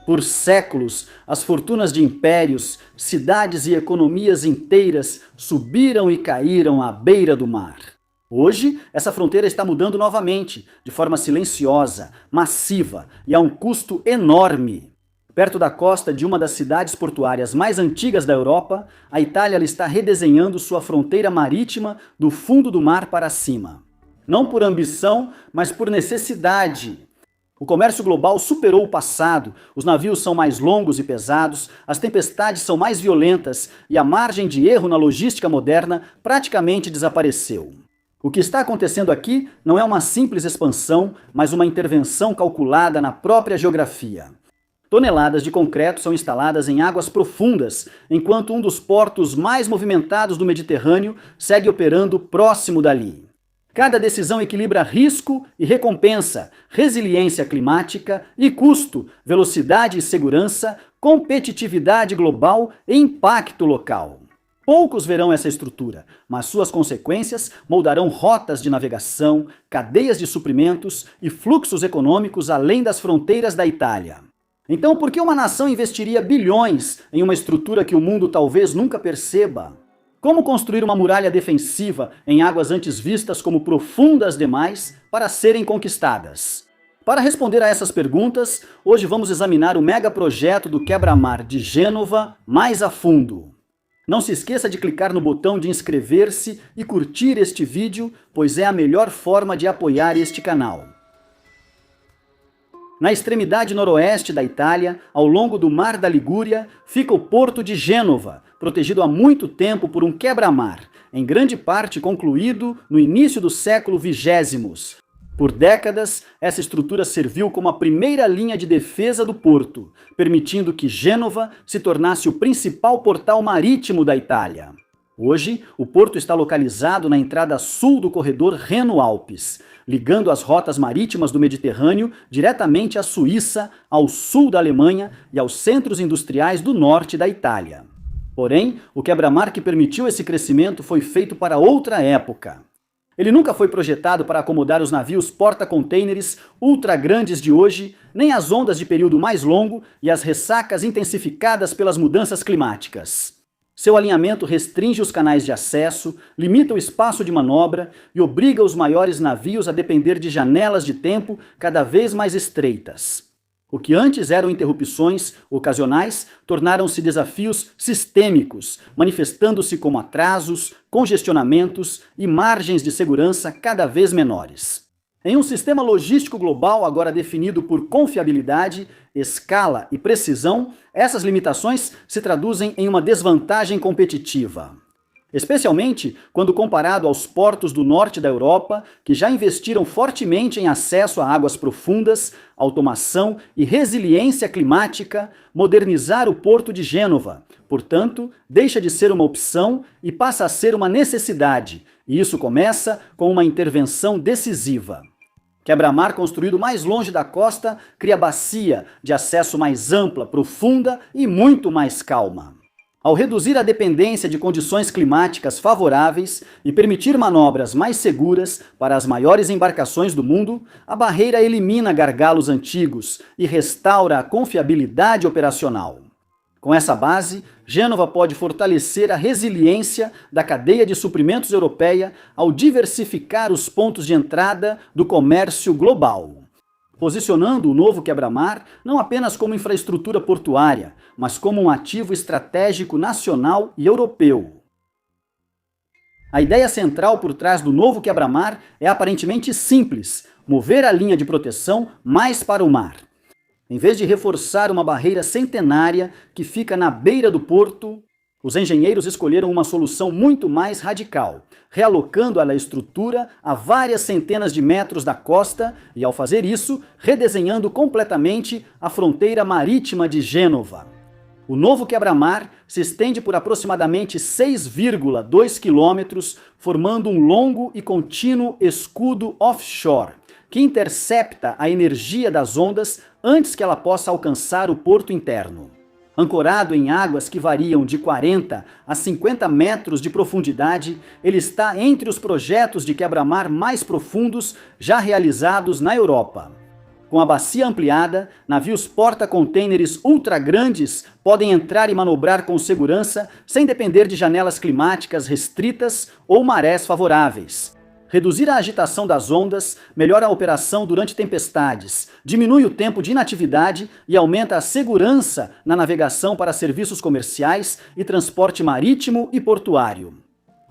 Por séculos, as fortunas de impérios, cidades e economias inteiras subiram e caíram à beira do mar. Hoje, essa fronteira está mudando novamente, de forma silenciosa, massiva e a um custo enorme. Perto da costa de uma das cidades portuárias mais antigas da Europa, a Itália está redesenhando sua fronteira marítima do fundo do mar para cima. Não por ambição, mas por necessidade. O comércio global superou o passado, os navios são mais longos e pesados, as tempestades são mais violentas e a margem de erro na logística moderna praticamente desapareceu. O que está acontecendo aqui não é uma simples expansão, mas uma intervenção calculada na própria geografia. Toneladas de concreto são instaladas em águas profundas, enquanto um dos portos mais movimentados do Mediterrâneo segue operando próximo dali. Cada decisão equilibra risco e recompensa, resiliência climática e custo, velocidade e segurança, competitividade global e impacto local. Poucos verão essa estrutura, mas suas consequências moldarão rotas de navegação, cadeias de suprimentos e fluxos econômicos além das fronteiras da Itália. Então, por que uma nação investiria bilhões em uma estrutura que o mundo talvez nunca perceba? Como construir uma muralha defensiva em águas antes vistas como profundas demais para serem conquistadas? Para responder a essas perguntas, hoje vamos examinar o megaprojeto do quebra-mar de Gênova mais a fundo. Não se esqueça de clicar no botão de inscrever-se e curtir este vídeo, pois é a melhor forma de apoiar este canal. Na extremidade noroeste da Itália, ao longo do Mar da Ligúria, fica o porto de Gênova, protegido há muito tempo por um quebra-mar, em grande parte concluído no início do século XX. Por décadas, essa estrutura serviu como a primeira linha de defesa do porto, permitindo que Gênova se tornasse o principal portal marítimo da Itália. Hoje, o porto está localizado na entrada sul do corredor Reno-Alpes, ligando as rotas marítimas do Mediterrâneo diretamente à Suíça, ao sul da Alemanha e aos centros industriais do norte da Itália. Porém, o quebra-mar que permitiu esse crescimento foi feito para outra época. Ele nunca foi projetado para acomodar os navios porta-contêineres ultra grandes de hoje, nem as ondas de período mais longo e as ressacas intensificadas pelas mudanças climáticas. Seu alinhamento restringe os canais de acesso, limita o espaço de manobra e obriga os maiores navios a depender de janelas de tempo cada vez mais estreitas. O que antes eram interrupções ocasionais tornaram-se desafios sistêmicos, manifestando-se como atrasos, congestionamentos e margens de segurança cada vez menores. Em um sistema logístico global agora definido por confiabilidade, escala e precisão, essas limitações se traduzem em uma desvantagem competitiva. Especialmente quando comparado aos portos do norte da Europa, que já investiram fortemente em acesso a águas profundas, automação e resiliência climática, modernizar o porto de Gênova, portanto, deixa de ser uma opção e passa a ser uma necessidade, e isso começa com uma intervenção decisiva. Quebra-mar construído mais longe da costa cria bacia de acesso mais ampla, profunda e muito mais calma. Ao reduzir a dependência de condições climáticas favoráveis e permitir manobras mais seguras para as maiores embarcações do mundo, a barreira elimina gargalos antigos e restaura a confiabilidade operacional. Com essa base, Gênova pode fortalecer a resiliência da cadeia de suprimentos europeia ao diversificar os pontos de entrada do comércio global, posicionando o novo quebra-mar não apenas como infraestrutura portuária, mas como um ativo estratégico nacional e europeu. A ideia central por trás do novo quebra-mar é aparentemente simples: mover a linha de proteção mais para o mar. Em vez de reforçar uma barreira centenária que fica na beira do porto, os engenheiros escolheram uma solução muito mais radical, realocando a estrutura a várias centenas de metros da costa e, ao fazer isso, redesenhando completamente a fronteira marítima de Gênova. O novo quebra-mar se estende por aproximadamente 6,2 quilômetros, formando um longo e contínuo escudo offshore, que intercepta a energia das ondas antes que ela possa alcançar o porto interno. Ancorado em águas que variam de 40 a 50 metros de profundidade, ele está entre os projetos de quebra-mar mais profundos já realizados na Europa. Com a bacia ampliada, navios porta-contêineres ultra grandes podem entrar e manobrar com segurança sem depender de janelas climáticas restritas ou marés favoráveis. Reduzir a agitação das ondas melhora a operação durante tempestades, diminui o tempo de inatividade e aumenta a segurança na navegação para serviços comerciais e transporte marítimo e portuário.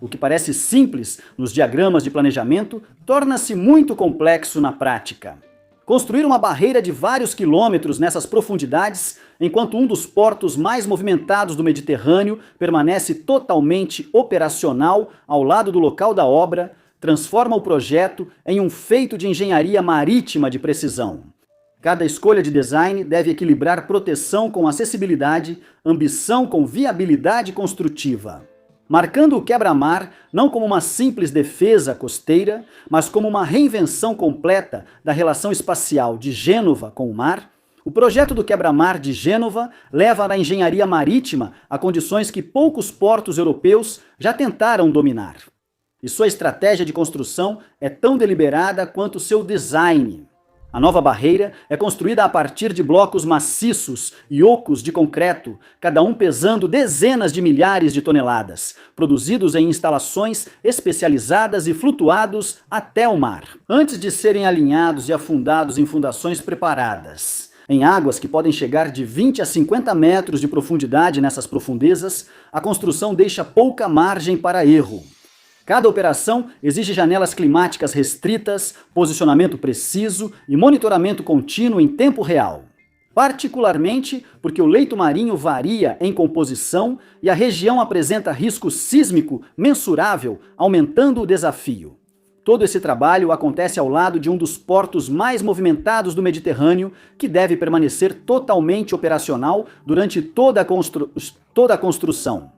O que parece simples nos diagramas de planejamento torna-se muito complexo na prática. Construir uma barreira de vários quilômetros nessas profundidades, enquanto um dos portos mais movimentados do Mediterrâneo permanece totalmente operacional ao lado do local da obra, transforma o projeto em um feito de engenharia marítima de precisão. Cada escolha de design deve equilibrar proteção com acessibilidade, ambição com viabilidade construtiva, marcando o quebra-mar não como uma simples defesa costeira, mas como uma reinvenção completa da relação espacial de Gênova com o mar. O projeto do quebra-mar de Gênova leva a engenharia marítima a condições que poucos portos europeus já tentaram dominar. E sua estratégia de construção é tão deliberada quanto seu design. A nova barreira é construída a partir de blocos maciços e ocos de concreto, cada um pesando dezenas de milhares de toneladas, produzidos em instalações especializadas e flutuados até o mar, antes de serem alinhados e afundados em fundações preparadas. Em águas que podem chegar de 20 a 50 metros de profundidade nessas profundezas, a construção deixa pouca margem para erro. Cada operação exige janelas climáticas restritas, posicionamento preciso e monitoramento contínuo em tempo real. Particularmente porque o leito marinho varia em composição e a região apresenta risco sísmico mensurável, aumentando o desafio. Todo esse trabalho acontece ao lado de um dos portos mais movimentados do Mediterrâneo, que deve permanecer totalmente operacional durante toda a construção.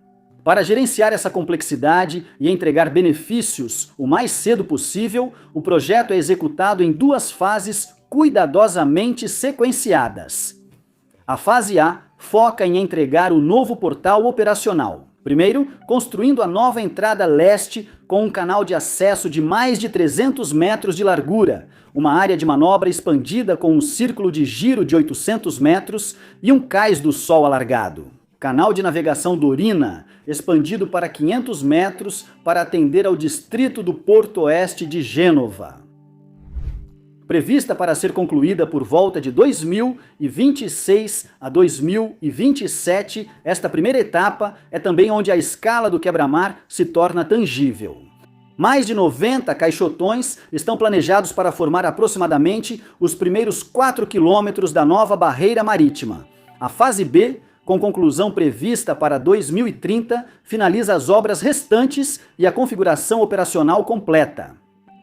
Para gerenciar essa complexidade e entregar benefícios o mais cedo possível, o projeto é executado em duas fases cuidadosamente sequenciadas. A fase A foca em entregar o novo portal operacional. Primeiro, construindo a nova entrada leste com um canal de acesso de mais de 300 metros de largura, uma área de manobra expandida com um círculo de giro de 800 metros e um cais do sol alargado. Canal de navegação Dorina, expandido para 500 metros para atender ao distrito do Porto Oeste de Gênova. Prevista para ser concluída por volta de 2026 a 2027, esta primeira etapa é também onde a escala do quebra-mar se torna tangível. Mais de 90 caixotões estão planejados para formar aproximadamente os primeiros 4 quilômetros da nova barreira marítima. A fase B, com conclusão prevista para 2030, finaliza as obras restantes e a configuração operacional completa.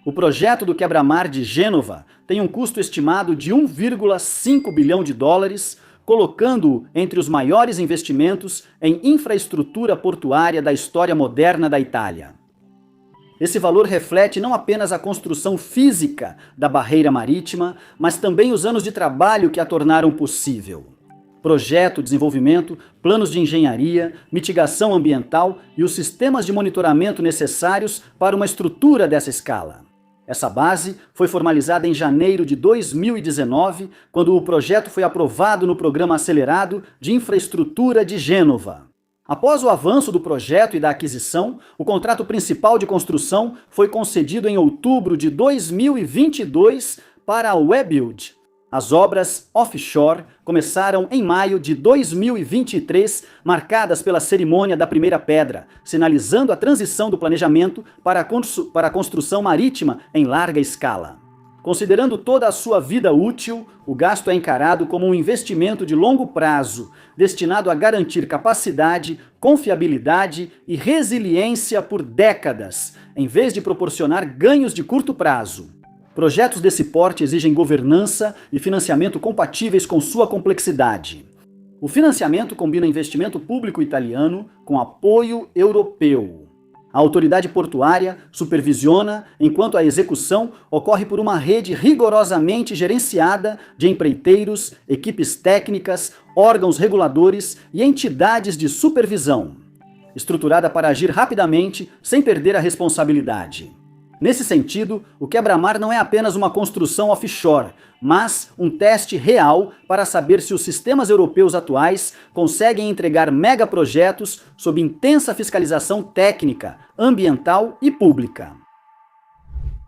O projeto do quebra-mar de Gênova tem um custo estimado de 1,5 bilhão de dólares, colocando-o entre os maiores investimentos em infraestrutura portuária da história moderna da Itália. Esse valor reflete não apenas a construção física da barreira marítima, mas também os anos de trabalho que a tornaram possível. Projeto, desenvolvimento, planos de engenharia, mitigação ambiental e os sistemas de monitoramento necessários para uma estrutura dessa escala. Essa base foi formalizada em janeiro de 2019, quando o projeto foi aprovado no Programa Acelerado de Infraestrutura de Gênova. Após o avanço do projeto e da aquisição, o contrato principal de construção foi concedido em outubro de 2022 para a Webuild. As obras offshore começaram em maio de 2023, marcadas pela cerimônia da primeira pedra, sinalizando a transição do planejamento para a construção marítima em larga escala. Considerando toda a sua vida útil, o gasto é encarado como um investimento de longo prazo, destinado a garantir capacidade, confiabilidade e resiliência por décadas, em vez de proporcionar ganhos de curto prazo. Projetos desse porte exigem governança e financiamento compatíveis com sua complexidade. O financiamento combina investimento público italiano com apoio europeu. A autoridade portuária supervisiona, enquanto a execução ocorre por uma rede rigorosamente gerenciada de empreiteiros, equipes técnicas, órgãos reguladores e entidades de supervisão, estruturada para agir rapidamente sem perder a responsabilidade. Nesse sentido, o quebra-mar não é apenas uma construção offshore, mas um teste real para saber se os sistemas europeus atuais conseguem entregar megaprojetos sob intensa fiscalização técnica, ambiental e pública.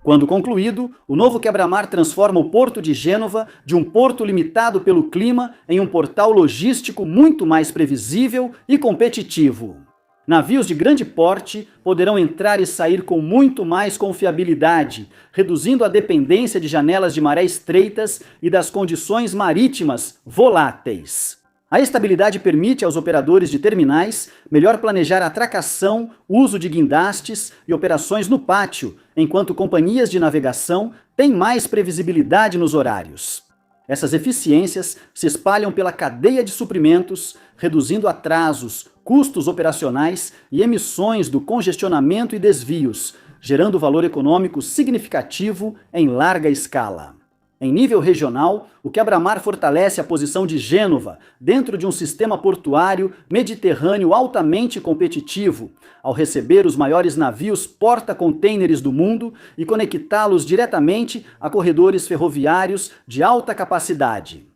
Quando concluído, o novo quebra-mar transforma o Porto de Gênova de um porto limitado pelo clima em um portal logístico muito mais previsível e competitivo. Navios de grande porte poderão entrar e sair com muito mais confiabilidade, reduzindo a dependência de janelas de maré estreitas e das condições marítimas voláteis. A estabilidade permite aos operadores de terminais melhor planejar a atracação, uso de guindastes e operações no pátio, enquanto companhias de navegação têm mais previsibilidade nos horários. Essas eficiências se espalham pela cadeia de suprimentos, reduzindo atrasos, custos operacionais e emissões do congestionamento e desvios, gerando valor econômico significativo em larga escala. Em nível regional, o quebra-mar fortalece a posição de Gênova dentro de um sistema portuário mediterrâneo altamente competitivo, ao receber os maiores navios porta-contêineres do mundo e conectá-los diretamente a corredores ferroviários de alta capacidade.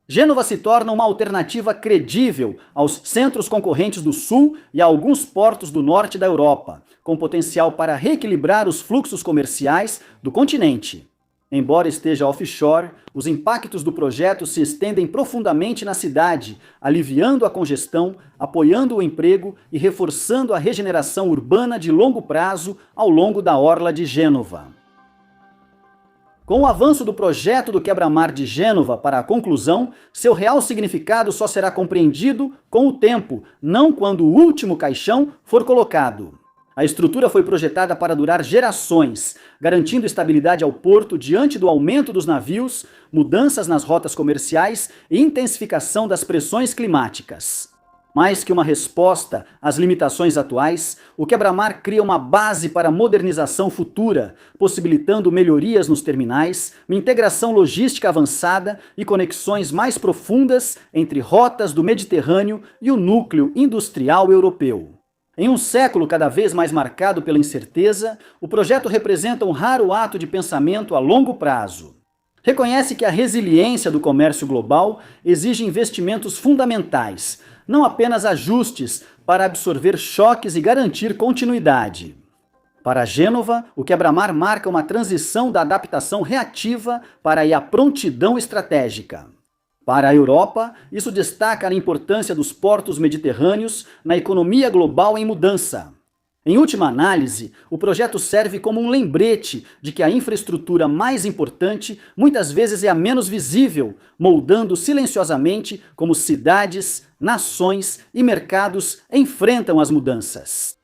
Gênova se torna uma alternativa credível aos centros concorrentes do Sul e a alguns portos do norte da Europa, com potencial para reequilibrar os fluxos comerciais do continente. Embora esteja offshore, os impactos do projeto se estendem profundamente na cidade, aliviando a congestão, apoiando o emprego e reforçando a regeneração urbana de longo prazo ao longo da orla de Gênova. Com o avanço do projeto do quebra-mar de Gênova para a conclusão, seu real significado só será compreendido com o tempo, não quando o último caixão for colocado. A estrutura foi projetada para durar gerações, garantindo estabilidade ao porto diante do aumento dos navios, mudanças nas rotas comerciais e intensificação das pressões climáticas. Mais que uma resposta às limitações atuais, o quebra-mar cria uma base para a modernização futura, possibilitando melhorias nos terminais, uma integração logística avançada e conexões mais profundas entre rotas do Mediterrâneo e o núcleo industrial europeu. Em um século cada vez mais marcado pela incerteza, o projeto representa um raro ato de pensamento a longo prazo. Reconhece que a resiliência do comércio global exige investimentos fundamentais, não apenas ajustes para absorver choques e garantir continuidade. Para Gênova, o quebra-mar marca uma transição da adaptação reativa para a prontidão estratégica. Para a Europa, isso destaca a importância dos portos mediterrâneos na economia global em mudança. Em última análise, o projeto serve como um lembrete de que a infraestrutura mais importante muitas vezes é a menos visível, moldando silenciosamente como cidades, nações e mercados enfrentam as mudanças.